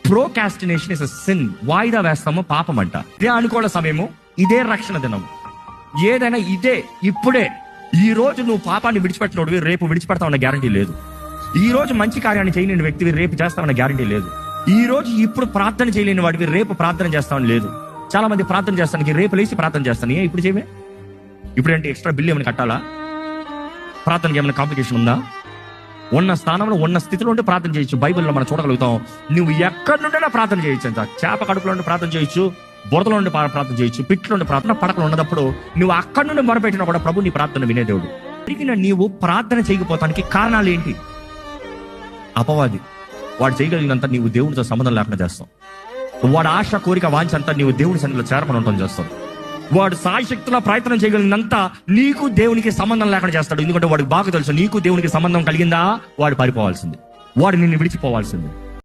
Procrastination is a sin. వాయిదా వేస్తాము పాపం అంట. ఇదే అనుకూల సమయము, ఇదే రక్షణ దినం, ఏదైనా ఇదే ఇప్పుడే. ఈ రోజు నువ్వు పాపాన్ని విడిచిపెట్టినోడివి రేపు విడిచిపెడతావన్న గ్యారంటీ లేదు. ఈ రోజు మంచి కార్యాన్ని చేయలేని వ్యక్తివి రేపు చేస్తావన్న గ్యారంటీ లేదు. ఈ రోజు ఇప్పుడు ప్రార్థన చేయలేని వాడివి రేపు ప్రార్థన చేస్తామని లేదు. చాలా మంది ప్రార్థన చేస్తానికి రేపు లేచి ప్రార్థన చేస్తాను. ఇప్పుడు చేయమే? ఇప్పుడేంటి ఎక్స్ట్రా బిల్లు ఏమైనా కట్టాలా? ప్రార్థనకి ఏమైనా కాంప్లికేషన్ ఉందా? ఉన్న స్థానంలో ఉన్న స్థితిలో ఉండి ప్రార్థన చేయొచ్చు. బైబిల్లో మనం చూడగలుగుతాం. నువ్వు ఎక్కడి నుండైనా ప్రార్థన చేయొచ్చు. అంత చేప కడుపులో ఉండి ప్రార్థన చేయొచ్చు, బురదలో ఉండి ప్రార్థన చేయొచ్చు, పిట్లో ఉండి ప్రార్థన, పడకలు ఉన్నప్పుడు నువ్వు అక్కడి నుండి మొరపెట్టినా కూడా ప్రభు నీ ప్రార్థన వినే దేవుడు. తిరిగిన నీవు ప్రార్థన చేయకపోతానికి కారణాలు ఏంటి? అపవాది వాడు చేయగలిగినంత నీవు దేవుడితో సంబంధం లేకుండా చేస్తావు. వాడు ఆశ, కోరిక, వాంఛ అంతా నీవు దేవుడి సన్నిధిలో చేరమని ఉంటాం చేస్తావు. వాడు సాయశక్తిలో ప్రయత్నం చేయగలిగినంత నీకు దేవునికి సంబంధం లేకుండా చేస్తాడు. ఎందుకంటే వాడికి బాగా తెలుసు నీకు దేవునికి సంబంధం కలిగిందా వాడు పారిపోవాల్సింది, వాడు నిన్ను విడిచిపోవాల్సింది.